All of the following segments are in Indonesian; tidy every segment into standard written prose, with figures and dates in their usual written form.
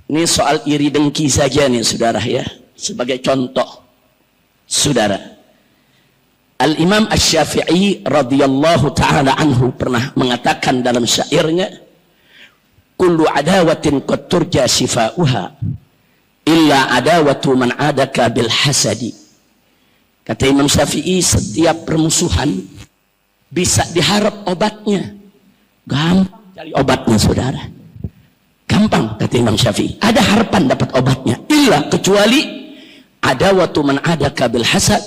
Ini soal iri dengki saja nih saudara ya, sebagai contoh. Saudara, Al-Imam Asy-Syafi'i radhiyallahu ta'ala anhu pernah mengatakan dalam syairnya, kullu adawatin qad turja shifa'uha illa adawatu man adaka bil hasadi. Kata Imam Syafi'i, setiap permusuhan bisa diharap obatnya. Gampang cari obatnya saudara, gampang kata Imam Syafi'i, ada harapan dapat obatnya. Illa, kecuali adawatu man adaka bil hasad,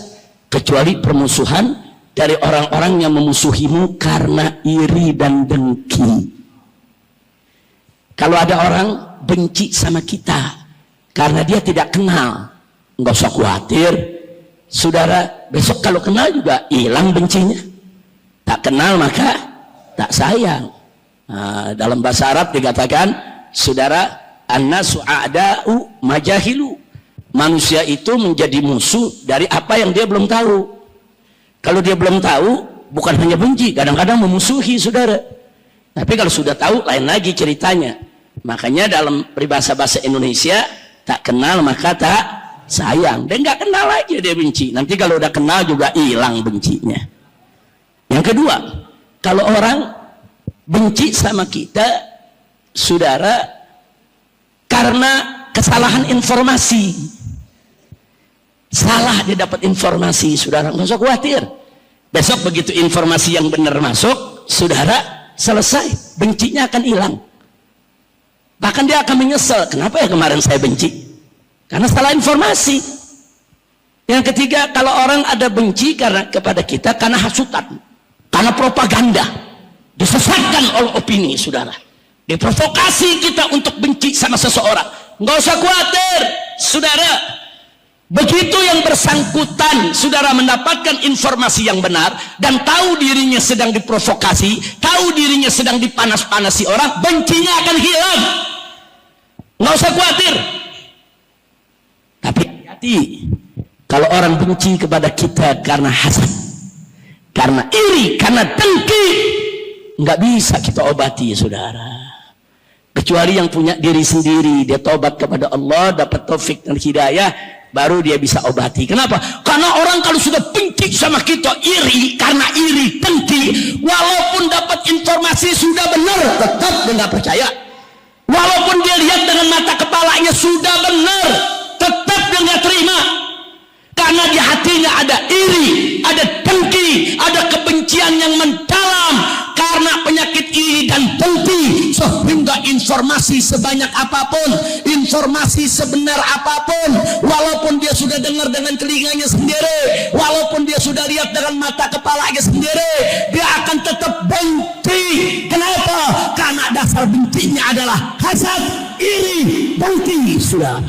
kecuali permusuhan dari orang-orang yang memusuhimu karena iri dan dengki. Kalau ada orang benci sama kita karena dia tidak kenal, nggak usah khawatir saudara, besok kalau kenal juga hilang bencinya. Tak kenal maka tak sayang. Nah, dalam bahasa Arab dikatakan saudara, annasu a'da'u majahilu, manusia itu menjadi musuh dari apa yang dia belum tahu. Kalau dia belum tahu, bukan hanya benci, kadang-kadang memusuhi saudara. Tapi kalau sudah tahu, lain lagi ceritanya. Makanya dalam peribahasa bahasa Indonesia, tak kenal maka tak sayang. Dia nggak kenal aja dia benci, nanti kalau udah kenal juga hilang bencinya. Yang kedua, kalau orang benci sama kita saudara karena kesalahan informasi, salah dia dapat informasi, saudara nggak usah khawatir, besok begitu informasi yang benar masuk, saudara selesai, bencinya akan hilang. Bahkan dia akan menyesal, kenapa ya kemarin saya benci, karena salah informasi. Yang ketiga, kalau orang ada benci karena kepada kita karena hasutan, karena propaganda, disesatkan oleh opini saudara, diprovokasi kita untuk benci sama seseorang. Nggak usah khawatir saudara, begitu yang bersangkutan saudara mendapatkan informasi yang benar dan tahu dirinya sedang diprovokasi, tahu dirinya sedang dipanas-panasi orang, bencinya akan hilang. Nggak usah khawatir. Tapi hati-hati kalau orang benci kepada kita karena hasad, karena iri, karena dengki, nggak bisa kita obati saudara, kecuali yang punya diri sendiri, dia tobat kepada Allah, dapat taufik dan hidayah, baru dia bisa obati. Kenapa? Karena orang kalau sudah benci sama kita, iri, karena iri, dengki, walaupun dapat informasi sudah benar, tetap dia nggak percaya. Walaupun dia lihat dengan mata kepalanya sudah benar, tetap dia nggak terima. Karena di hatinya ada iri, ada dengki, ada kebencian yang mendalam. Karena penyakit iri dan dengki, sehingga informasi sebanyak apapun, informasi sebenar apapun, walaupun dia sudah dengar dengan telinganya sendiri, walaupun dia sudah lihat dengan mata kepalanya sendiri, dia akan tetap benci. Kenapa? Karena dasar bencinya adalah hasad, iri, dengki, saudara.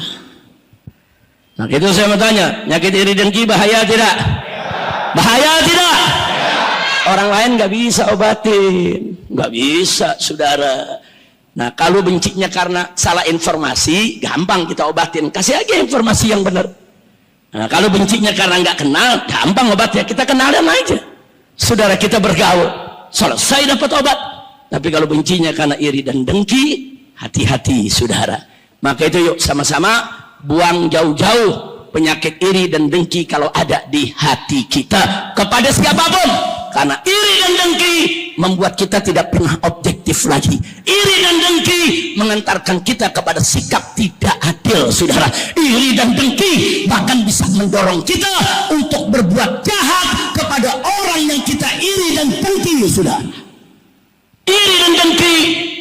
Nah, itu saya mau tanya, penyakit iri dengki bahaya tidak? Bahaya tidak? Orang lain nggak bisa obatin, nggak bisa saudara. Nah, kalau bencinya karena salah informasi, gampang kita obatin, kasih aja informasi yang benar. Nah, kalau bencinya karena nggak kenal, gampang obatnya, kita kenalin aja saudara, kita bergaul, selesai dapat obat. Tapi kalau bencinya karena iri dan dengki, hati-hati saudara. Maka itu yuk sama-sama buang jauh-jauh penyakit iri dan dengki kalau ada di hati kita kepada siapapun. Karena iri dan dengki membuat kita tidak pernah objektif lagi. Iri dan dengki mengantarkan kita kepada sikap tidak adil saudara. Iri dan dengki bahkan bisa mendorong kita untuk berbuat jahat kepada orang yang kita iri dan dengki saudara. Iri dan dengki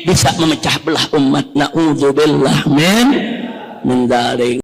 bisa memecah belah umat. Na'udzubillah min dzalik.